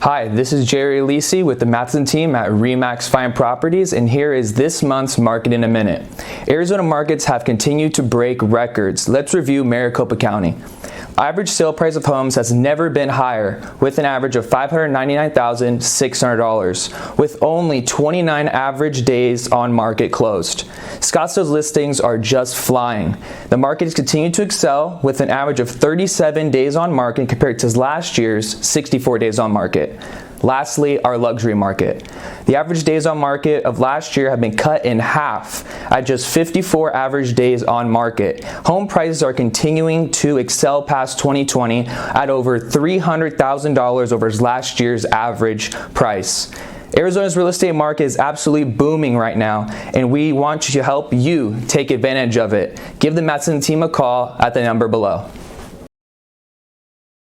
Hi, this is Jerry Alesi with the Matheson Team at RE/MAX Fine Properties, and here is this month's market in a minute. Arizona markets have continued to break records. Let's review Maricopa County. Average sale price of homes has never been higher, with an average of $599,600, with only 29 average days on market closed. Scottsdale's listings are just flying. The market has continued to excel, with an average of 37 days on market compared to last year's 64 days on market. Lastly, our luxury market. The average days on market of last year have been cut in half at just 54 average days on market. Home prices are continuing to excel past 2020 at over $300,000 over last year's average price. Arizona's real estate market is absolutely booming right now, and we want to help you take advantage of it. Give the Matheson Team a call at the number below.